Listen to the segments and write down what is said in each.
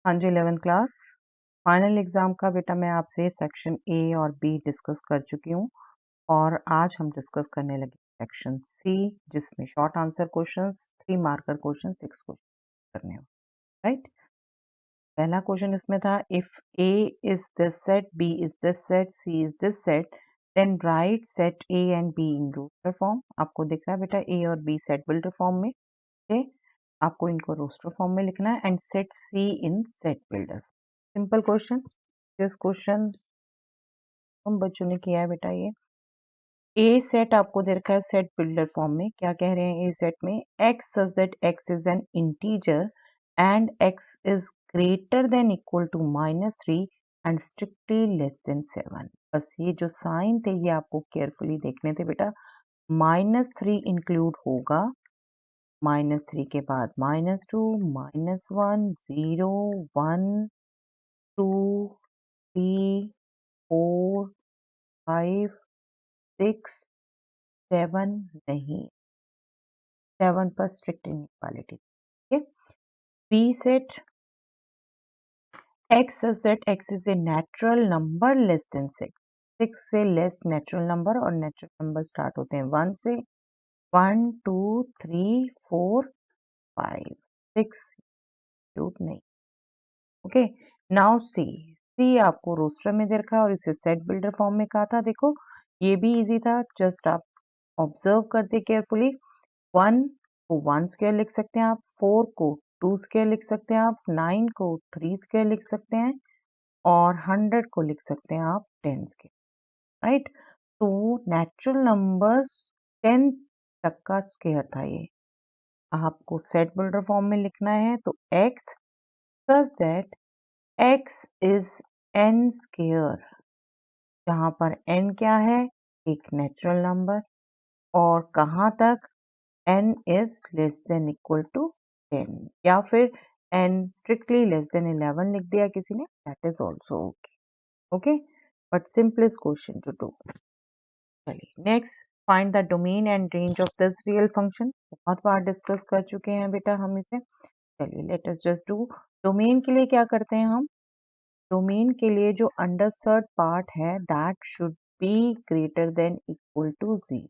हाँ जी, 11th class final exam का बेटा मैं आपसे सेक्शन ए और बी डिस्कस कर चुकी हूँ और आज हम डिस्कस करने लगे सेक्शन सी जिसमें short answer questions 3 marker question 6 question करने हो राइट। पहला क्वेश्चन इसमें था if A is this set, B is this set, C is this set, then write set A and B in roster form. आपको दिख रहा है बेटा ए और बी सेट बिल्डर फॉर्म में थे, आपको इनको रोस्टर फॉर्म में लिखना है and set C in set builder. Simple question. This question हम बच्चों ने किया है बेटा। ये ए सेट आपको दे रखा है सेट बिल्डर फॉर्म में। क्या कह रहे हैं ए सेट में, x such that x is an integer and x is greater than equal to -3 and strictly less than 7। बस ये जो साइन थे ये आपको केयरफुली देखने थे बेटा। -3 इंक्लूड होगा, -3 के बाद -2, -1, 0, 1, 2, 3, 4, 5, 6, 7 नहीं, 7 पर स्ट्रिक्ट इनइक्वालिटी। ठीक है। B set x such that x is a natural number less than 6। 6 से लेस नेचुरल नंबर, और नेचुरल नंबर स्टार्ट होते हैं 1 से। 1, 2, 3, 4, 5, 6 नहीं। Okay, now see. सी आपको रोस्टर में दे रखा है और इसे सेट बिल्डर फॉर्म में कहा था। देखो ये भी इजी था, जस्ट आप ऑब्जर्व करते केयरफुली। 1 को 1 स्क्वायर लिख सकते हैं आप, 4 को 2 स्क्वायर लिख सकते हैं आप, 9 को 3 स्क्वायर लिख सकते हैं और 100 को लिख सकते हैं आप 10 स्क्वायर, राइट। तो नेचुरल नंबर्स 10 तक का स्क्वायर था ये। आपको सेट बिल्डर फॉर्म में लिखना है, तो x such that x is n square, जहां पर n क्या है, एक नेचुरल नंबर, और कहां तक, n is less than equal to 10, या फिर n स्ट्रिक्टली लेस देन 11 लिख दिया किसी ने, that is also okay. Okay, but simplest question to do. चलिए next, find the domain and range of this real function. बहुत बार डिस्कस कर चुके हैं बेटा हम इसे। चलिए let us just do. Domain के लिए क्या करते हैं हम, डोमेन के लिए जो अंडरसर्ड पार्ट है that should be greater than equal to 0।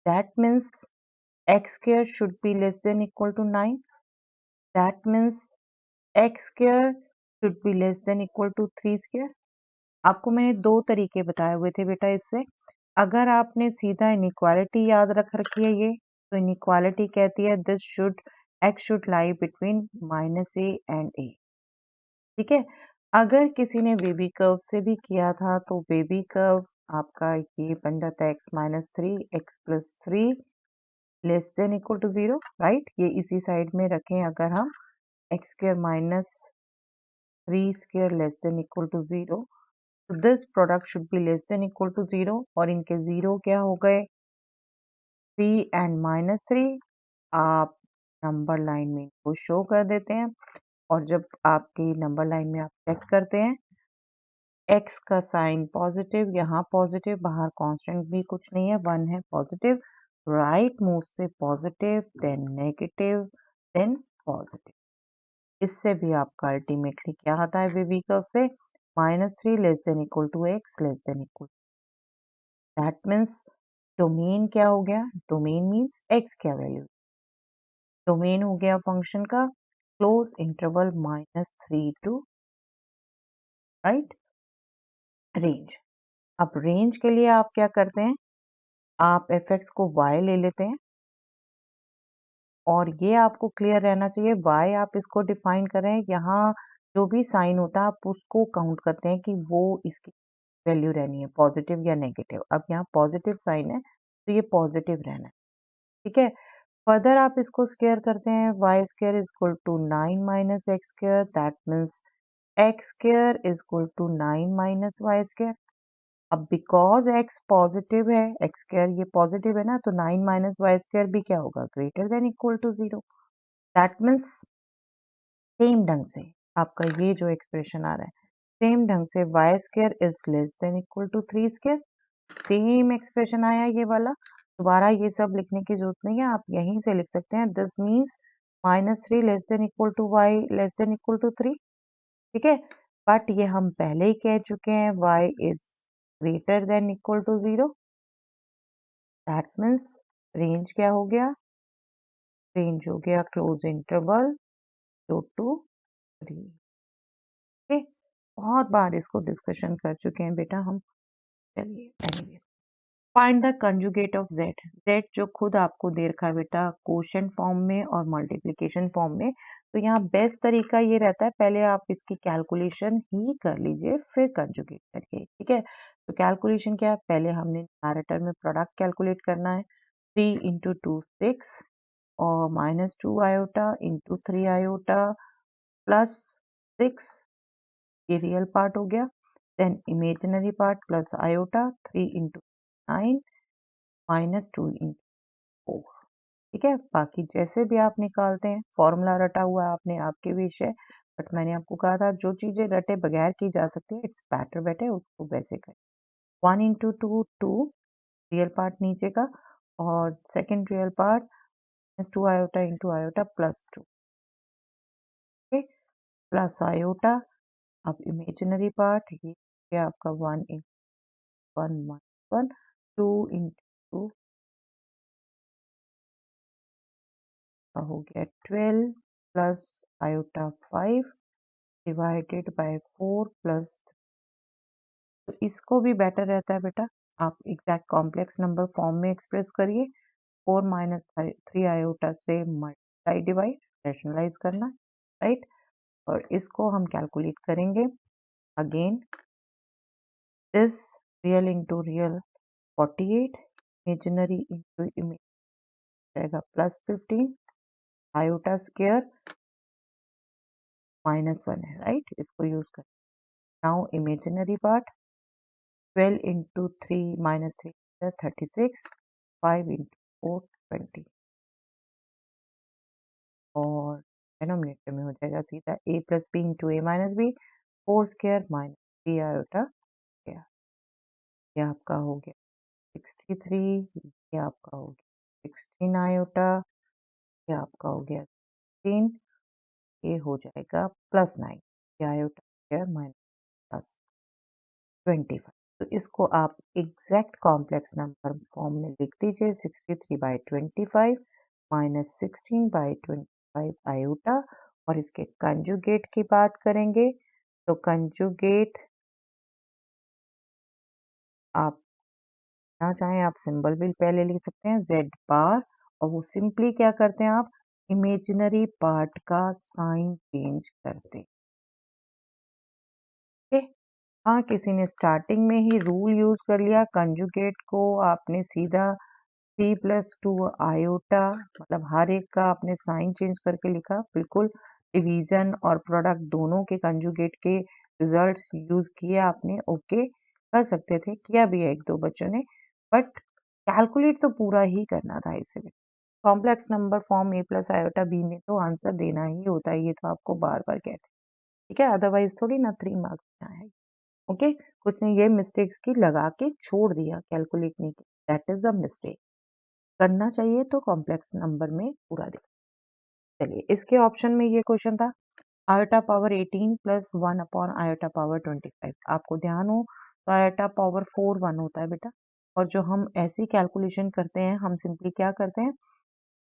That means x square should be less than equal to 9. That means x square should be less than equal to 3 square. आपको मैंने दो तरीके बताए हुए थे बेटा इससे। अगर आपने सीधा इनइक्वालिटी याद रख रखी है ये, तो इनइक्वालिटी कहती है this should x should lie between -a and a। ठीक है। अगर किसी ने बेबी कर्व से भी किया था तो बेबी कर्व आपका ये बन जाता है x-3 x+3 less than equal to 0, right. ये इसी साइड में रखें अगर हम x² - 3 square less than equal to 0, तो this product should be less than equal to 0, और इनके 0 क्या हो गए, 3 एंड -3। आप नंबर लाइन में इनको शो कर देते हैं, और जब आपकी नंबर लाइन में आप चेक करते हैं x का साइन पॉजिटिव, यहाँ पॉजिटिव, बाहर कांस्टेंट भी कुछ नहीं है, 1 है, पॉजिटिव, राइट मूव से positive, then negative, then positive. इससे भी आपका अल्टीमेटली क्या आता है बेबी कर्व से, -3 less than equal to x less than equal. That means domain क्या हो गया, डोमेन मीन्स x क्या वैल्यू, डोमेन हो गया फंक्शन का close interval -3 to, right, range. अब रेंज के लिए आप क्या करते हैं, आप f(x) को y ले लेते हैं, और ये आपको क्लियर रहना चाहिए y आप इसको डिफाइन करें, यहाँ जो भी साइन होता है आप उसको काउंट करते हैं कि वो इसकी वैल्यू रहनी है पॉजिटिव या नेगेटिव। अब यहाँ पॉजिटिव साइन है तो ये पॉजिटिव रहना है, ठीक है। फर्दर आप इसको स्क्वायर करते हैं, y square is equal to 9 minus x square, that means x square is equal to 9 minus y square. अब बिकॉज x पॉजिटिव है, x स्क्वायर ये पॉजिटिव है ना, तो 9 माइनस वाई स्क्वायर भी क्या होगा, greater than equal to 0। That means same ढंग से आपका ये जो एक्सप्रेशन आ रहा है, सेम ढंग से y square is less than equal to 3 square, same expression आया ये वाला। दोबारा ये सब लिखने की जरूरत नहीं है, आप यहीं से लिख सकते हैं। This means -3 less than equal to y less than equal to 3, ठीक है। बट ये हम पहले ही कह चुके हैं y is greater than equal to 0, that means range क्या हो गया, रेंज हो गया क्लोज इंटरवल 2 to 3, ठीक है। बहुत बार इसको डिस्कशन कर चुके हैं बेटा हम। चलिए anyway, find the conjugate of z, z जो खुद आपको दे रखा है बेटा क्वोशंट फॉर्म में और मल्टीप्लिकेशन फॉर्म में। तो यहाँ बेस्ट तरीका ये रहता है पहले आप इसकी कैलकुलेशन ही कर लीजिए फिर कंजुगेट करिए, ठीक है। तो कैलकुलेशन क्या है, पहले हमने न्यूमैरेटर में प्रोडक्ट कैलकुलेट करना है, 3 इंटू 2 6 और -2 आयोटा इंटू 3 आयोटा प्लस 6, ये रियल पार्ट हो गया। Then imaginary part plus iota 3 into 9 -2 into 4, ठीक है। बाकी जैसे भी आप निकालते हैं, फॉर्मूला रटा हुआ है आपने, आपके विश है, बट मैंने आपको कहा था जो चीजें रटे बगैर की जा सकती है इट्स बेटर बेटे उसको वैसे करें। 1 इंटू 2 2, रियल पार्ट नीचे का, और second real part -2 iota into iota plus 2, ठीक, प्लस आयोटा। अब इमेजिनरी पार्ट ये आपका 1 इंटू 1 -1, 2 इंटू हो गया 12 plus iota 5 divided bye 4 plus, तो इसको भी बेटर रहता है बेटा आप एग्जैक्ट कॉम्प्लेक्स नंबर फॉर्म में एक्सप्रेस करिए, 4 माइनस 3 आयोटा से मल्टीप्लाई डिवाइड रैशनलाइज करना, राइट। और इसको हम कैलकुलेट करेंगे again, this real into real 48, imaginary into image जाएगा प्लस 15, आयोटा स्क्वायर -1 है, राइट, इसको यूज कर। Now imaginary part 12 into 3 minus 3 36, 5 into 4 20, और डिनोमिनेटर में हो जाएगा सीधा a plus b into a minus b, 4 square minus 3 iota square, ये आपका हो गया 63, ये आपका हो गया 16 आयोटा, ये आपका हो गया 3, ये हो जाएगा प्लस 9, ये आयोटा स्क्वायर माइनस प्लस 25। तो इसको आप एग्जैक्ट कॉम्प्लेक्स नंबर फॉर्म में लिख दीजिए, 63/25 माइनस 16/25 आयोटा। और इसके कंजुगेट की बात करेंगे तो कंजुगेट आप ना चाहें आप सिंबल भी पहले लिख सकते हैं z बार, और वो सिंपली क्या करते हैं आप इमेजिनरी पार्ट का साइन चेंज करते हैं, ठीक है। हाँ, किसी ने स्टार्टिंग में ही रूल यूज कर लिया, कंजुगेट को आपने सीधा 3 प्लस 2 आयोटा, मतलब हर एक का आपने साइन चेंज करके लिखा, बिल्कुल डिवीजन और प्रोडक्ट दोनों के कंजुगेट के रिजल्ट्स यूज किए आपने, ओके कर सकते थे, किया भी है एक दो बच्चों ने, बट कैलकुलेट तो पूरा ही करना था इसे। कॉम्प्लेक्स नंबर फॉर्म ए प्लस आयोटा बी में तो आंसर देना ही होता है, ये तो आपको बार बार कहते हैं, ठीक है, अदरवाइज थोड़ी ना 3 मार्क्स में आएगा, ओके। कुछ ने ये मिस्टेक्स की लगा के छोड़ दिया, कैलकुलेट नहीं किया, दैट इज अ मिस्टेक, करना चाहिए तो कॉम्प्लेक्स नंबर में पूरा दे। चलिए इसके ऑप्शन में ये क्वेश्चन था, iota power 18 plus 1 upon iota power 25, आपको ध्यान हो तो आयोटा पावर 4 1 होता है बेटा, और जो हम ऐसी कैलकुलेशन करते हैं हम सिंपली क्या करते हैं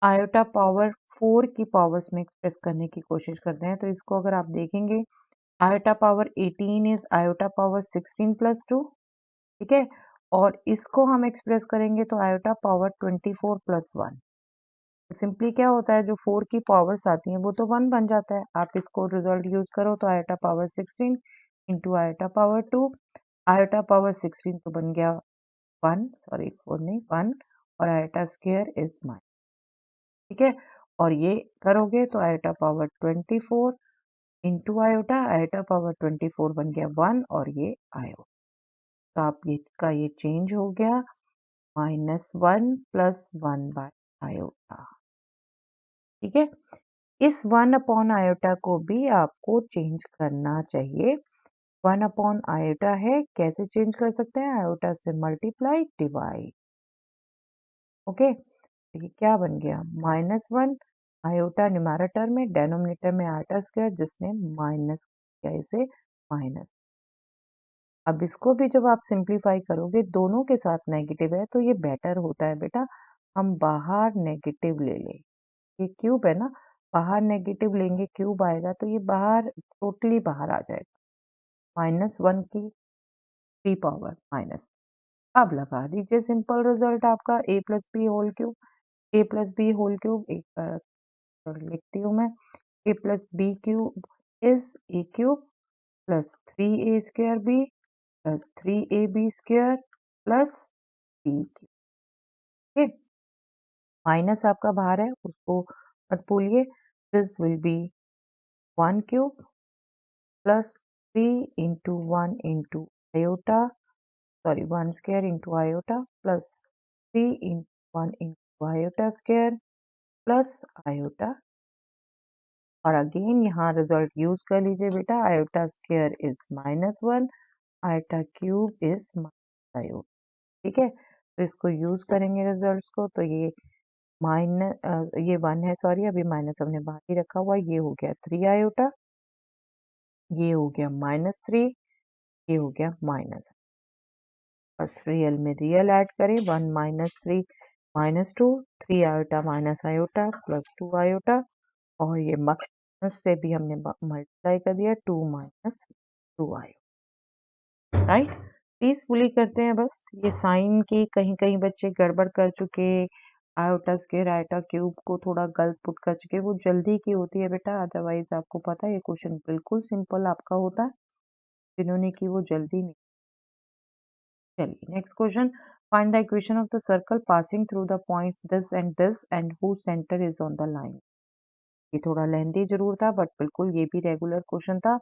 आयोटा पावर 4 की पावर्स में एक्सप्रेस करने की कोशिश करते हैं। तो इसको अगर आप देखेंगे iota power 18 is iota power 16 plus 2, ठीक है, और इसको हम एक्सप्रेस करेंगे तो आयोटा पावर 24 प्लस 1, तो सिंपली क्या होता है जो 4 की पावर्स आती हैं वो तो 1 बन जाता है, आप इसको रिजल्ट यूज करो तो iota power 16 into iota power 2, iota power 16 तो बन गया 1, सॉरी 4 नहीं 1, और आयोटा स्क्वायर इज माइनस, ठीक है, और ये करोगे तो iota power 24 into iota, iota power 24 बन गया 1, और ये आयोटा, तो आप ये का ये चेंज हो गया -1 प्लस 1 बाय आयोटा, ठीक है। इस 1 अपॉन आयोटा को भी आपको चेंज करना चाहिए, 1 अपॉन आयोटा है, कैसे चेंज कर सकते हैं, आयोटा से मल्टीप्लाई डिवाइड, ओके। तो ये क्या बन गया -1 आयोटा न्यूमैरेटर में, डेनोमिनेटर में आयोटा स्क्वायर, जिसने माइनस किया इसे माइनस। अब इसको भी जब आप सिंप्लीफाई करोगे दोनों के साथ नेगेटिव है तो ये बेटर होता है बेटा हम बाहर नेगेटिव ले लें। ये क्यूब है ना, बाहर नेगेटिव लेंगे क्यूब आएगा तो ये बाहर टोटली बाहर आ जाएगा। -1 की 3 पावर माइनस। अब लगा दीजिए सिंपल रिजल्ट आपका a plus b whole cube. a plus b whole cube एक बार लिखती हूँ मैं। a plus b cube is a cube plus 3a square b plus 3ab square plus b cube. ठीक, माइनस आपका बाहर है उसको मत भूलिए। This will be 1 cube plus 3 into 1 into iota, sorry 1 square into iota plus 3 into 1 into iota square plus iota. और again यहाँ result use कर लीजिए बेटा, iota square is -1, iota cube is minus iota. ठीक है, तो इसको यूज करेंगे रिजल्ट्स को, तो ये ये 1 है, सॉरी अभी माइनस हमने बाहर ही रखा हुआ, ये हो गया 3 आयोटा, ये हो गया -3, ये हो गया माइनस। बस रियल में रियल ऐड करें, 1 -3 -2, 3 iota minus iota plus 2 iota, और ये माइनस से भी हमने मल्टीप्लाई कर दिया, 2 - 2 आयोटा। राइट, पीसफुली करते हैं बस। ये साइन की कहीं कहीं बच्चे गड़बड़ कर चुके, आयोटा स्क्वायर आयोटा क्यूब को थोड़ा गलत पुट कर चुके, वो जल्दी की होती है बेटा, अदरवाइज आपको पता है ये क्वेश्चन बिल्कुल सिंपल आपका होता है, जिन्होंने की वो जल्दी नहीं। चलिए next question, find the equation of the circle passing through the points this and whose center is on the line. ये थोड़ा लेंथी जरूर था बट बिल्कुल ये भी रेगुलर क्वेश्चन था।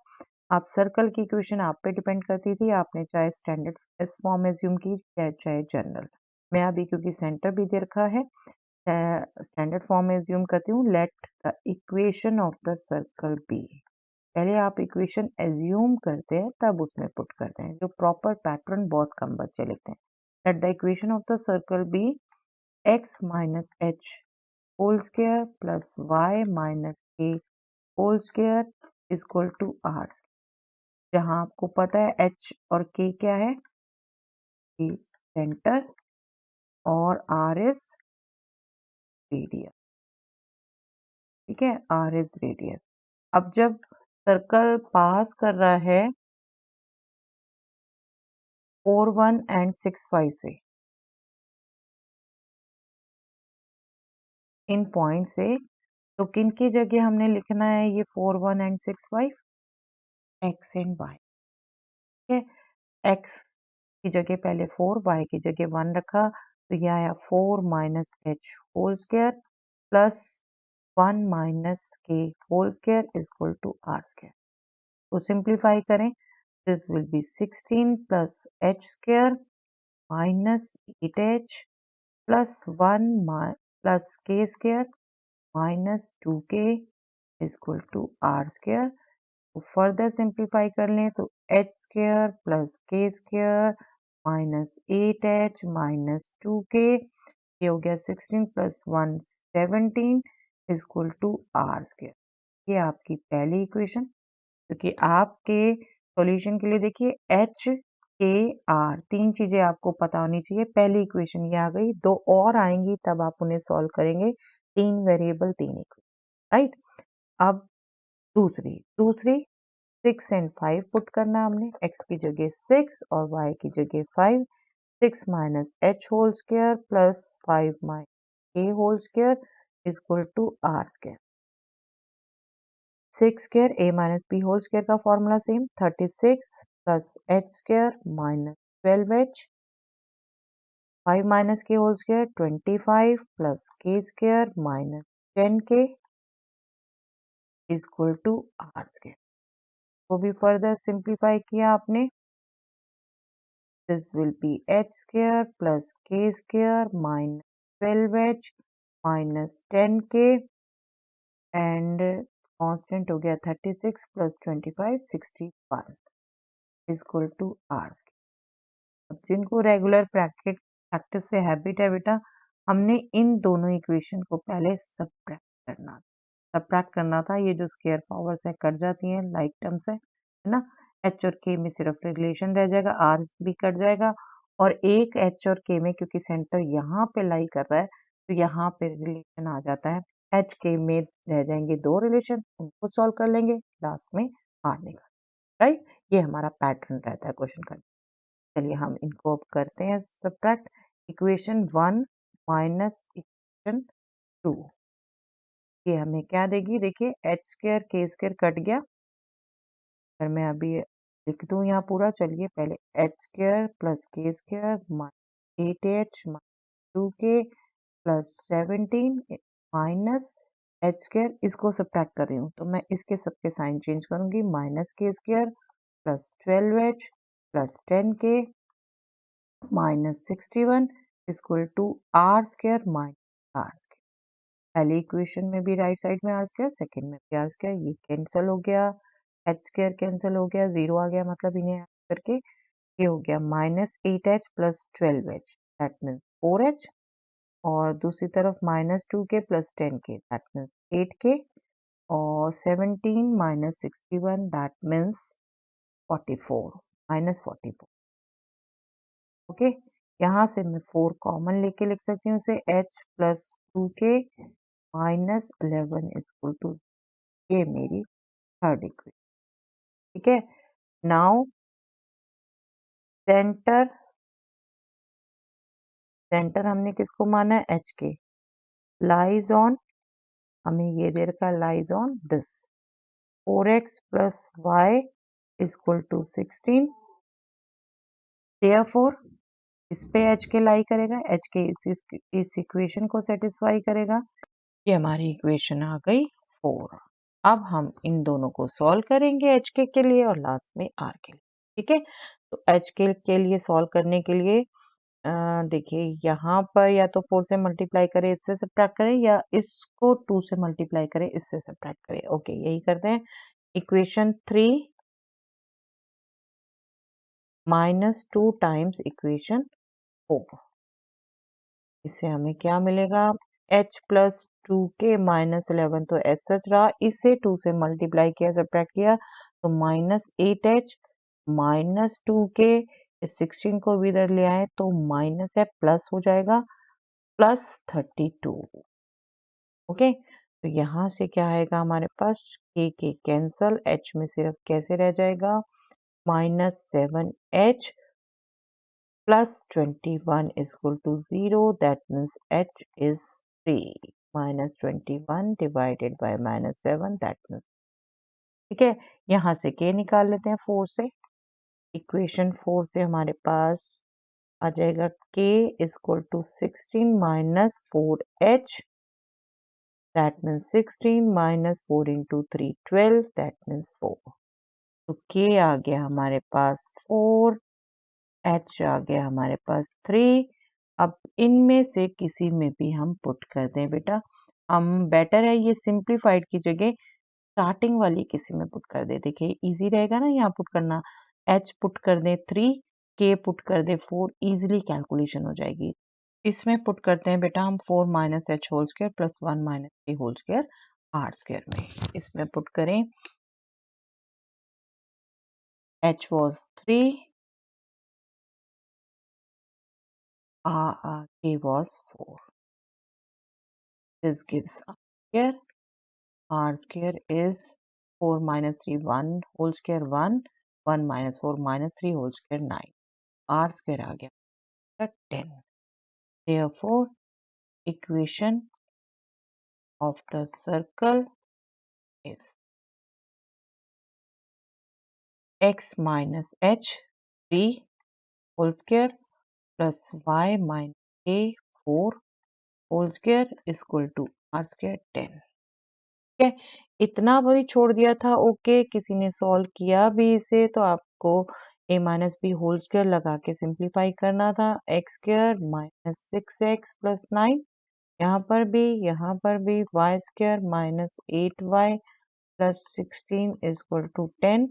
आप सर्कल की इक्वेशन आप पे डिपेंड करती थी, आपने चाहे स्टैंडर्ड एस फॉर्म एज्यूम की चाहे जनरल। मैं अभी क्योंकि सेंटर भी दे रखा है स्टैंडर्ड फॉर्म में एज्यूम करती हूँ। Let the equation of the circle be, पहले आप इक्वेशन एज्यूम करते हैं तब उसमें पुट करते हैं, जो प्रॉपर पैटर्न बहुत कम बच्चे लिखते हैं। Let the equation of the circle be x minus H whole square plus y minus k whole square is equal to r, जहां आपको पता है h और k क्या है, सेंटर और r इज रेडियस। ठीक है, r इज रेडियस। अब जब सर्कल पास कर रहा है 4 1 एंड 6 5 से, इन पॉइंट से, तो किन की जगह हमने लिखना है ये 4 1 एंड 6 5, x एंड y। ठीक है, x की जगह पहले 4, y की जगह 1 रखा, तो ये आया 4 minus H whole square plus 1 minus K whole square is equal to are square. तो सिंप्लीफाई करें, this will be 16 plus H square minus 8h plus 1 plus के square minus 2k is equal to are square. तो further simplify कर लें तो H square plus के square minus 8h minus 2k, ये हो गया 16 plus 1 17 is equal to are square. ये आपकी पहली इक्वेशन, क्योंकि आपके सॉल्यूशन के लिए देखिए एच के आर तीन चीजें आपको पता होनी चाहिए। पहली इक्वेशन ये आ गई, दो और आएंगी तब आप उन्हें सॉल्व करेंगे, 3 वेरिएबल 3 इक्वेशन। राइट, अब दूसरी दूसरी 6 एंड 5 पुट करना हमने, x की जगह 6 और y की जगह 5, 6 minus H whole square plus 5 minus A whole square is equal to are square. 6 square a minus B whole square का formula same, 36 plus H square minus 12h, 5 minus K whole square 25 plus के square minus 10k is equal to are square. वो भी further simplify किया आपने, this will be h square plus k square minus 12h minus 10k and constant हो गया 36 plus 25 61 is equal to r square। अब जिनको regular practice से habit है बेटा, हमने इन दोनों इक्वेशन को पहले सबट्रैक्ट करना। सब्ट्रैक्ट करना था। ये जो स्क्वायर पावर्स है कट जाती हैं लाइक टर्म से, है ना। एच और के में सिर्फ रिलेशन रह जाएगा, आर भी कट जाएगा, और एक एच और के में क्योंकि सेंटर यहाँ पे लाई कर रहा है तो यहाँ पे रिलेशन आ जाता है। एच के में रह जाएंगे दो रिलेशन, उनको सॉल्व कर लेंगे, लास्ट में आर निकाल, राइट। ये हमारा पैटर्न रहता है क्वेश्चन का। चलिए हम इनको अब करते हैं सब्ट्रैक्ट। इक्वेशन 1 माइनस इक्वेशन 2, ये हमें क्या देगी? देखिए एच स्क्वायर के स्क्वायर कट गया। अगर मैं अभी लिख दूं यहाँ पूरा, चलिए पहले एच स्क्वायर प्लस के square minus 8h minus 2k plus 17 minus h square, इसको सब्ट्रैक्ट कर रही हूँ तो मैं इसके सबके साइन चेंज करूंगी। Minus k square plus 12h plus 10k minus 61 equal to are square minus r square. पहली इक्वेशन में भी राइट साइड में आर स्क्वायर, सेकेंड में भी आर स्क्वायर, ये कैंसिल हो गया, एच स्क्वायर कैंसिल हो गया, जीरो आ गया, मतलब इन्हें ऐड करके ये हो गया minus 8h plus 12h that means 4h, और दूसरी तरफ minus 2k plus 10k that means 8k, और 17 minus 61 that means 44 minus 44। Okay, यहाँ से मैं 4 कॉमन लेके लिख सकती हूँ इसे, h plus 2k minus 11 equal to, ये मेरी थर्ड इक्वेशन। ठीक है, नाउ सेंटर, सेंटर हमने किसको माना है? एच के। लाइज ऑन, हमें ये दे रखा है lies on this 4x plus y equal to 16, therefore इस पे एच के लाई करेगा, एच के इस इक्वेशन को सेटिस्फाई करेगा। ये हमारी इक्वेशन आ गई 4। अब हम इन दोनों को सॉल्व करेंगे एच के लिए और लास्ट में आर के लिए। ठीक है, तो एच के लिए सॉल्व करने के लिए देखिए यहाँ पर या तो 4 से मल्टीप्लाई करें इससे सब्ट्रैक्ट करें, या इसको 2 से मल्टीप्लाई करें इससे सब्ट्रैक्ट करें। ओके, यही करते हैं। इक्वेशन 3 माइनस 2 टाइम्स इक्वेशन 4, इससे हमें क्या मिलेगा? h प्लस 2k माइनस 11 तो एस सच रहा, इसे 2 से मल्टीप्लाई किया, सब्ट्रैक्ट किया तो माइनस 8h माइनस 2k, इस 16 को भी इधर ले आए तो माइनस है, प्लस हो जाएगा प्लस 32। ओके, तो यहाँ से क्या आएगा हमारे पास? के कैंसल, h में सिर्फ कैसे रह जाएगा? Minus 7h plus 21 is equal to 0, that means h is 3 minus 21 divided by minus 7 that means, ठीक है, यहाँ से k निकाल लेते हैं 4 से। इक्वेशन 4 से हमारे पास आ जाएगा k is equal to 16 minus 4h that means 16 minus 4 into 3 12 that means 4, तो k आ गया हमारे पास 4, h आ गया हमारे पास 3। अब इनमें से किसी में भी हम पुट कर दें बेटा, हम बेटर है ये सिंप्लीफाइड की जगह स्टार्टिंग वाली किसी में पुट कर दे। देखिए इजी रहेगा ना यहाँ पुट करना, h पुट कर दे 3, k पुट कर दे 4, इजीली कैलकुलेशन हो जाएगी। इसमें पुट करते हैं बेटा हम 4 minus H whole square plus 1 minus k whole square r square में, इसमें पुट करें h was 3, k was 4. This gives r square. R square is 4 minus 3 1 whole square 1, 1 minus 4 minus 3 whole square 9, R square आ गया 10। Therefore equation of the circle is x minus h 3 whole square plus y minus a 4 whole square is equal to R square 10। ठीक है, इतना वही छोड़ दिया था। Okay, किसी ने सॉल्व किया भी इसे तो आपको a minus B whole square लगा के सिंप्लीफाई करना था। X square minus 6x plus 9, यहाँ पर भी y square minus 8y plus 16 is equal to 10।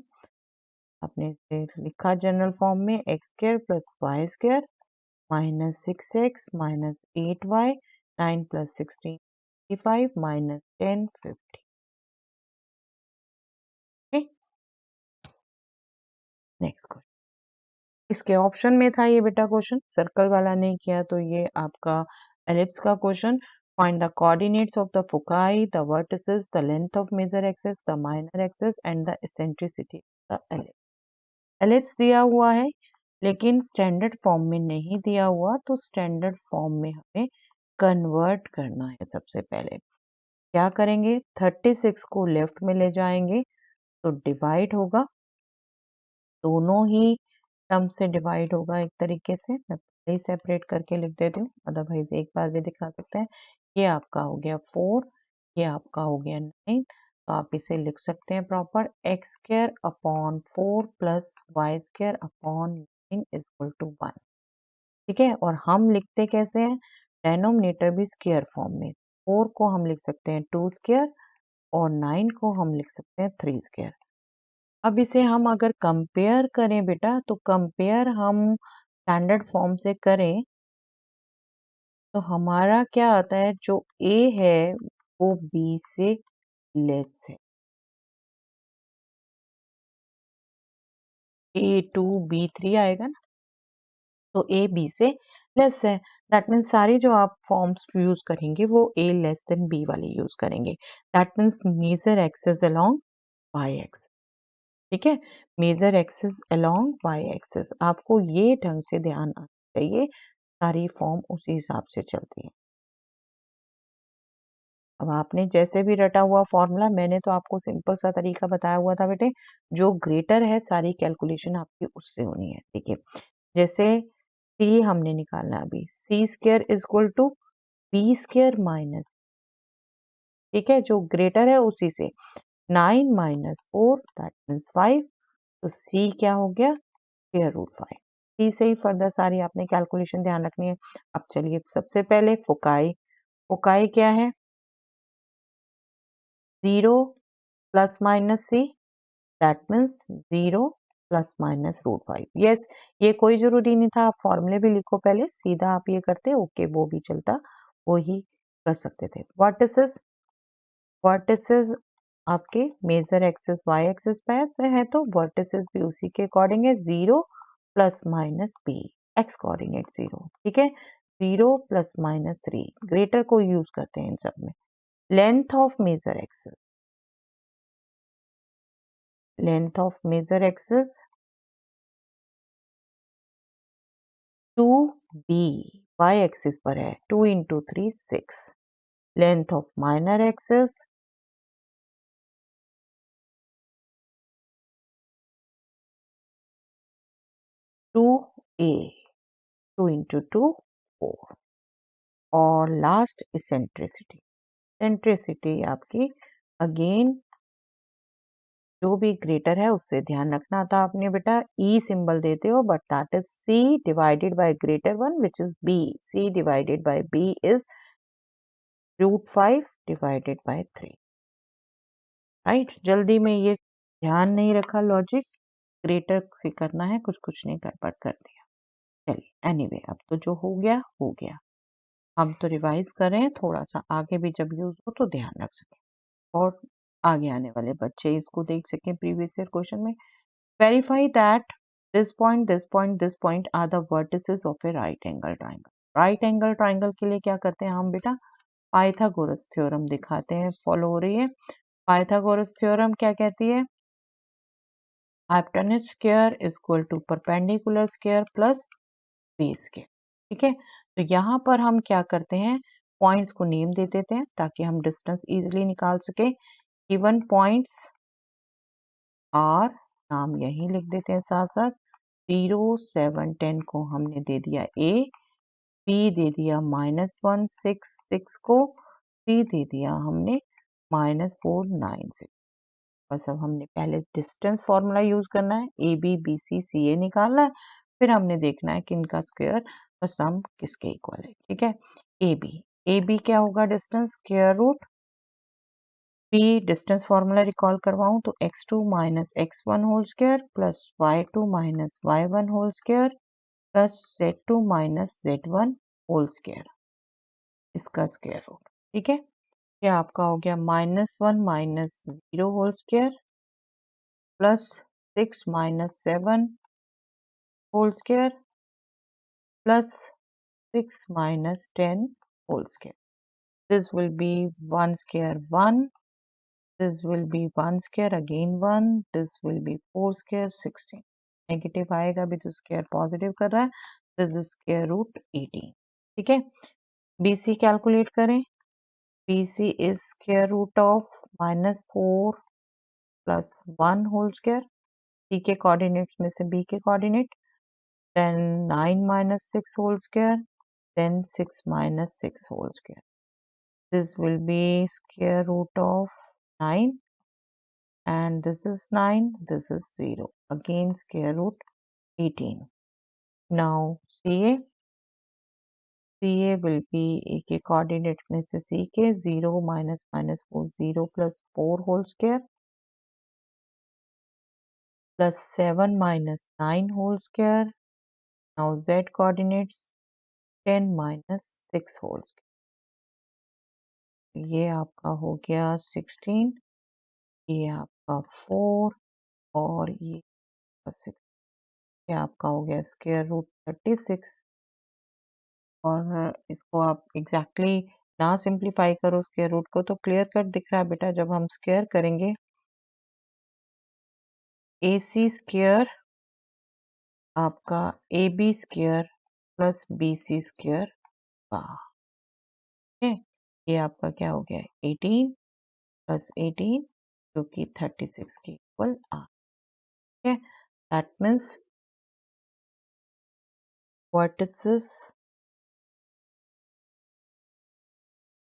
आपने इसे लिखा जनरल फॉर्म में x square plus y square minus 6x minus 8y 9 plus 16 55 minus 10 50। Next question, इसके ऑप्शन में था ये बेटा क्वेश्चन, सर्कल वाला नहीं किया तो ये आपका एलिप्स का question. Find the coordinates of the foci, the vertices, the length of major axis, the minor axis and the eccentricity of the ellipse. Ellipse दिया हुआ है लेकिन स्टैंडर्ड फॉर्म में नहीं दिया हुआ, तो स्टैंडर्ड फॉर्म में हमें कन्वर्ट करना है। सबसे पहले क्या करेंगे, 36 को लेफ्ट में ले जाएंगे तो डिवाइड होगा, दोनों ही टर्म से डिवाइड होगा एक तरीके से। मैं पहले ही सेपरेट करके लिख देती हूँ, अदरवाइज एक बार भी दिखा सकते हैं। ये आपका हो गया 4, ये आपका हो गया 9, तो आप इसे लिख सकते हैं proper, x square upon 4 plus y square upon 9 is equal to 1। ठीक है, और हम लिखते कैसे हैं, डेनोमिनेटर भी स्क्वायर फॉर्म में। 4 को हम लिख सकते हैं 2 स्क्वायर और 9 को हम लिख सकते हैं 3 स्क्वायर। अब इसे हम अगर कंपेयर करें बेटा, तो कंपेयर हम स्टैंडर्ड फॉर्म से करें तो हमारा क्या आता है, जो ए है वो बी से लेस है। A2B3 आएगा ना, तो ए बी से लेस है। दैट मीन्स सारी जो आप फॉर्म्स यूज करेंगे वो ए लेस देन बी वाली यूज करेंगे। That means major axis along y axis. ठीक है, major axis along y axis, आपको ये ढंग से ध्यान आना चाहिए, सारी फॉर्म उसी हिसाब से चलती है। अब आपने जैसे भी रटा हुआ फॉर्मूला, मैंने तो आपको सिंपल सा तरीका बताया हुआ था बेटे, जो ग्रेटर है सारी कैलकुलेशन आपकी उससे होनी है। देखिए, जैसे सी हमने निकालना, अभी C square is equal to B square minus, ठीक है, जो ग्रेटर है उसी से 9 माइनस 4 दैट मीन्स 5, तो सी क्या हो गया, स्क्वायर रूट 5। सी से ही फर्दर सारी आपने कैलकुलेशन ध्यान रखनी है। अब चलिए सबसे पहले फोकाई, फोकाई क्या है, 0 plus minus c, that means 0 plus minus root 5। Yes, ये कोई जरूरी नहीं था आप फॉर्मूले भी लिखो पहले, सीधा आप ये करते ओके, वो भी चलता, वो ही कर सकते थे। वर्टिसेस, वर्टिसेस आपके मेजर एक्सिस वाई एक्सिस पे है, तो वर्टिसेस भी उसी के अकॉर्डिंग है, 0 plus minus b, x coordinate 0। ठीक है, 0 प्लस माइनस 3, ग्रेटर को यूज करते हैं इन सब में। Length of major axis, length of major axis 2b, y axis पर है, 2 into 3 6। Length of minor axis 2a, 2 into 2 4। और लास्ट इसेंट्रिसिटी, इसेंट्रिसिटी आपकी अगेन जो भी ग्रेटर है उससे ध्यान रखना था आपने बेटा, ई सिंबल देते हो but that is c divided by greater one which is b, c divided by b is root 5 divided by 3। Right, जल्दी में ये ध्यान नहीं रखा लॉजिक, ग्रेटर से करना है, कुछ कुछ नहीं गड़बड़ कर दिया। चलिए एनीवे, अब तो जो हो गया हो गया, हम तो रिवाइज कर रहे हैं, थोड़ा सा आगे भी जब यूज हो तो ध्यान रख सके और आगे आने वाले बच्चे इसको देख सकें प्रीवियस ईयर क्वेश्चन में। Verify that this point, this point, this point are the vertices of a right angle triangle. Right angle triangle के लिए क्या करते हैं हम बेटा, पाइथागोरस थ्योरम दिखाते हैं, फॉलो हो रही है। पाइथागोरस थ्योरम क्या कहती है, hypotenuse square is equal to perpendicular square plus base square. ठीक है, तो यहाँ पर हम क्या करते हैं, पॉइंट्स को नेम दे देते हैं ताकि हम डिस्टेंस इजीली निकाल सके। गिवन पॉइंट्स आर, नाम यही लिख देते हैं साथ साथ, 0 7 10 को हमने दे दिया ए, बी दे दिया -1 6 6 को, सी दे दिया हमने -4 9 6। बस अब हमने पहले डिस्टेंस फॉर्मूला यूज करना है, ए बी बी सी सी ए निकालना है, फिर हमने देखना है कि इनका स्क्वायर और सम किसके इक्वल है। ठीक है, ए बी क्या होगा, distance square root, B distance formula recall करवाऊं तो x2 minus x1 whole square plus y2 minus y1 whole square plus z2 minus z1 whole square, इसका स्क्वायर रूट। ठीक है, ये आपका हो गया -1 minus 0 whole square plus 6 minus 7 whole square plus 6 minus 10 whole square. This will be 1 square 1. This will be 1 square again 1. This will be 4 square 16. Negative आएगा अभी तो स्क्वायर पॉजिटिव कर रहा है. This is square root 18. ठीक है. BC calculate करें. BC is square root of -4 plus 1 whole square. C के कोऑर्डिनेट्स में से B के coordinate. Then 9 minus 6 whole square. Then 6 minus 6 whole square. This will be square root of 9. And this is 9, this is 0. Again square root 18. Now CA will be A के coordinate में से C के 0 minus 4 0 plus 4 whole square plus 7 minus 9 whole square. Now Z coordinates 10 minus 6 whole square. ये आपका हो गया 16, ये आपका 4 और ये 6. ये आपका हो गया स्क्वायर रूट 36. और इसको आप एग्जैक्टली ना सिंप्लीफाई करो स्क्वायर रूट को तो क्लियर कट दिख रहा है बेटा. जब हम स्क्वायर करेंगे AC स्क्वायर आपका AB square plus BC square का. ये आपका क्या हो गया 18 प्लस 18 जो कि 36 के इक्वल आ. ठीक है. That means vertices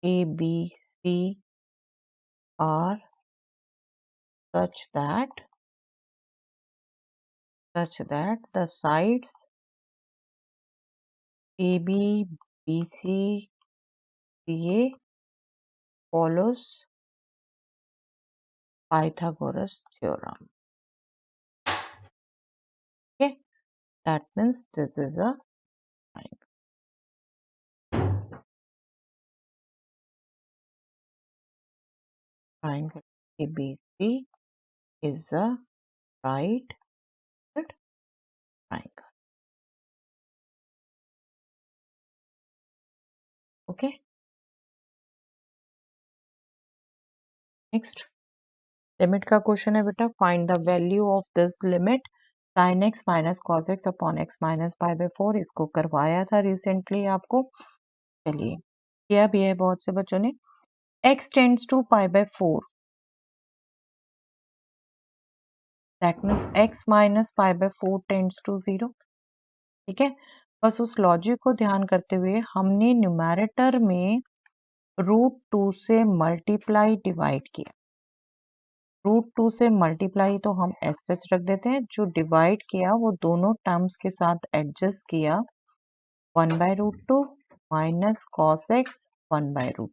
ABC are such that the sides AB, BC, CA follows Pythagoras theorem. Okay, that means this is a triangle. Triangle ABC is a right triangle. Okay. Next, limit का question है बेटा. Find the value of this limit sin x minus cos x upon x minus pi by 4. इसको करवाया था recently आपको. चलिए किया भी है बहुत से बच्चों ने. x tends to pi by 4. दैट means x minus pi by 4 tends to 0. ठीक है. बस उस लॉजिक को ध्यान करते हुए हमने न्यूमैरेटर में √2 से मल्टीप्लाई डिवाइड किया. √2 से मल्टीप्लाई तो हम एस सच रख देते हैं. जो डिवाइड किया वो दोनों टर्म्स के साथ एडजस्ट किया. 1/√2 माइनस कॉस एक्स 1/√2.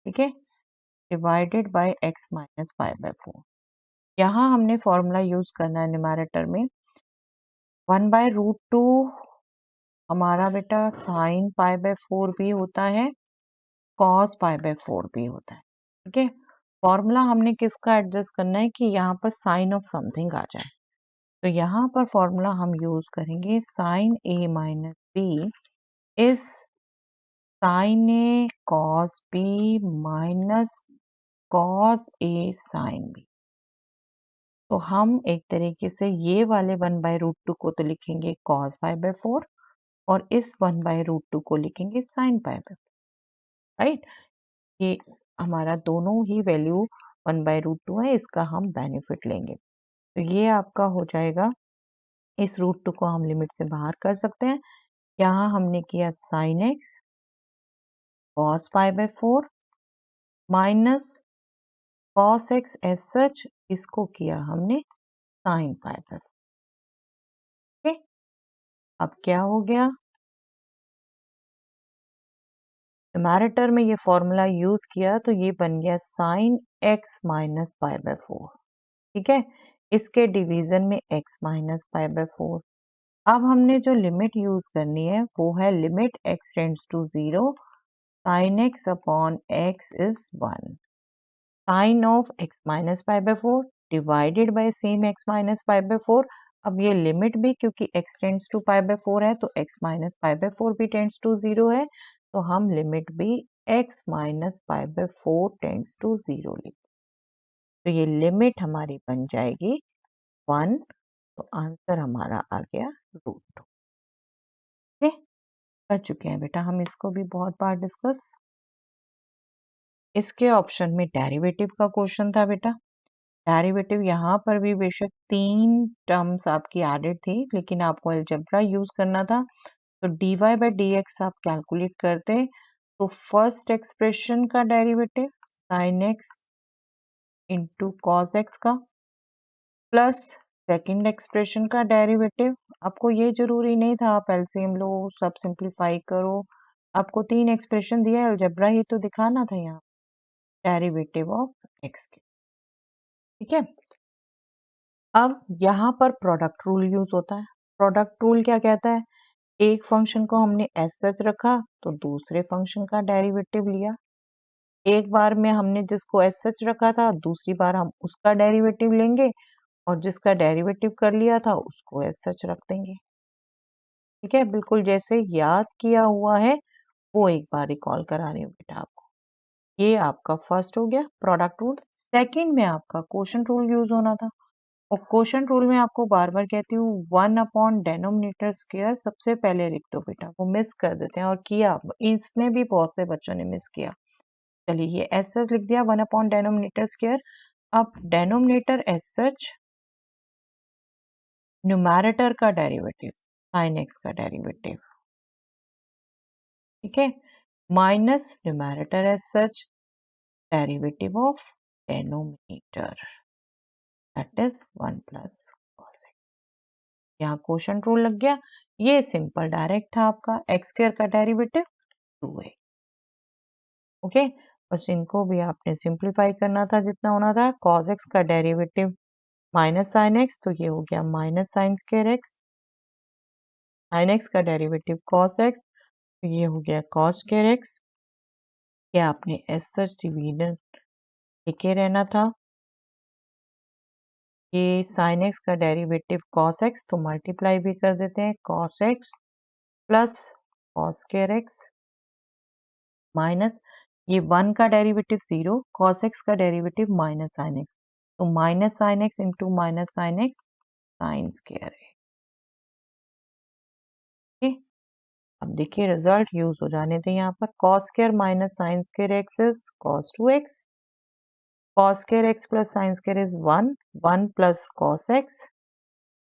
ठीक है. Divided by x minus 5/4. यहाँ हमने फॉर्मूला यूज करना है न्यूमैरेटर में. 1/√2 हमारा बेटा साइन π/4 भी होता है, कॉस π/4 भी होता है. ठीक है. फॉर्मूला हमने किसका एडजस्ट करना है कि यहाँ पर साइन ऑफ समथिंग आ जाए. तो यहाँ पर फॉर्मूला हम यूज करेंगे sine A minus b is sine A cos B minus cos A sine B. तो हम एक तरीके से ये वाले 1/√2 को तो लिखेंगे कॉस π/4 और इस 1/√2 को लिखेंगे साइन π/4. राइट. ये हमारा दोनों ही वैल्यू 1/√2 है. इसका हम बेनिफिट लेंगे. तो ये आपका हो जाएगा. इस √2 को हम लिमिट से बाहर कर सकते हैं. यहाँ हमने किया sine x cos π/4 minus cos x as such. इसको किया हमने साइन π/4. ओके. अब क्या हो गया. न्यूमैरेटर में ये फॉर्मूला यूज किया तो ये बन गया साइन एक्स माइनस π/4. ठीक है. इसके डिवीजन में x माइनस π/4. अब हमने जो लिमिट यूज करनी है वो है limit x tends to 0 sine x upon x is 1. Sine of x minus π/4 divided by same x minus pi by 4। अब ये लिमिट भी क्योंकि x tends to pi by 4 है तो x माइनस पाई बाय 4 भी टेंड्स टू 0 है, तो हम लिमिट भी x minus pi by 4 tends to 0 लिख, तो ये लिमिट हमारी बन जाएगी 1, तो आंसर हमारा आ गया √2। ओके, कर चुके हैं बेटा हम इसको भी बहुत बार डिस्कस। इसके ऑप्शन में डेरिवेटिव का क्वेश्चन था बेटा। डेरिवेटिव यहाँ पर भी बेशक 3 टर्म्स आपकी एडेड थी, लेकिन आपको अलजेब्रा यूज करना था, तो dy बाई dx आप कैलकुलेट करते तो फर्स्ट एक्सप्रेशन का derivative sin x into cos x का प्लस सेकेंड एक्सप्रेशन का डेरिवेटिव, आपको ये जरूरी नहीं था आप एलसीएम लो सब सिंप्लीफाई करो, आपको 3 एक्सप्रेशन दिया है, अलजेब्रा ही तो दिखाना था यहाँ, डेरिवेटिव ऑफ एक्स के। ठीक है, अब यहाँ पर प्रोडक्ट रूल यूज होता है। प्रोडक्ट रूल क्या कहता है, एक फंक्शन को हमने एज सच रखा तो दूसरे फंक्शन का डेरिवेटिव लिया, एक बार में हमने जिसको एज सच रखा था दूसरी बार हम उसका डेरिवेटिव लेंगे और जिसका डेरिवेटिव कर लिया था उसको एज सच रख देंगे। ठीक है, बिल्कुल जैसे याद किया हुआ है वो एक बार रिकॉल करा रही हूँ बेटा आपको। ये आपका फर्स्ट हो गया प्रोडक्ट रूल। सेकंड में आपका क्वोशंट रूल यूज होना था, और क्वोशंट रूल में आपको बार बार कहती हूँ 1 अपॉन डेनोमिनेटर स्क्वायर सबसे पहले लिख दो बेटा, वो मिस कर देते हैं, और किया इसमें भी बहुत से बच्चों ने मिस किया। चलिए ये एज सच लिख दिया 1 अपॉन डेनोमिनेटर स्क्वायर। अब डेनोमिनेटर एज सच, न्यूमैरेटर का डेरिवेटिव साइन एक्स का डेरिवेटिव, ठीक है, minus numerator as such derivative of denominator, that is 1 plus cos x. यहाँ क्वोशंट रूल लग गया, ये सिंपल डायरेक्ट था आपका, एक्स स्क्वायर का डेरिवेटिव 2a। ओके, बस इनको भी आपने सिंप्लीफाई करना था जितना होना था। कॉस एक्स का डेरिवेटिव माइनस साइन एक्स, तो ये हो गया minus sine square x, sign x का डेरिवेटिव कॉस एक्स, तो ये हो गया कॉस स्क्वायर एक्स। ये आपने एज सच डिवीजन लिखे रहना था। ये साइन एक्स का डेरिवेटिव कॉस एक्स, तो मल्टीप्लाई भी कर देते हैं, cos x plus cos square x minus ये 1 का डेरिवेटिव 0, कॉस एक्स का डेरिवेटिव माइनस साइन एक्स, तो minus sine x into minus sine x sine square है। ठीक, अब देखिए रिजल्ट यूज हो जाने थे यहाँ पर, cos square minus sine square x is cos 2x, cos square x plus sine square is 1, 1 plus cos x,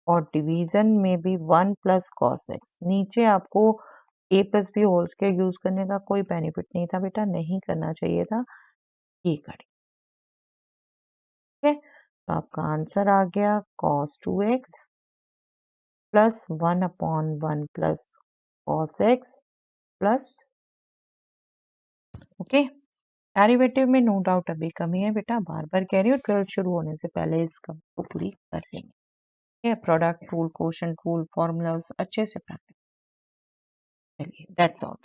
और डिवीजन में भी 1 प्लस कॉस एक्स। नीचे आपको a plus b whole square use करने का कोई बेनिफिट नहीं था बेटा, नहीं करना चाहिए था, ये करें। ठीक है, तो आपका आंसर आ गया cos 2x plus 1 upon 1 plus cos x plus, okay. Derivative में नो डाउट अभी कमी है बेटा, बार बार कह रही हूँ, 12 शुरू होने से पहले इस कमी को पूरी कर लेंगे। ठीक है, product rule, quotient rule, formulas अच्छे से प्रैक्टिस, चलिए दैट्स ऑल।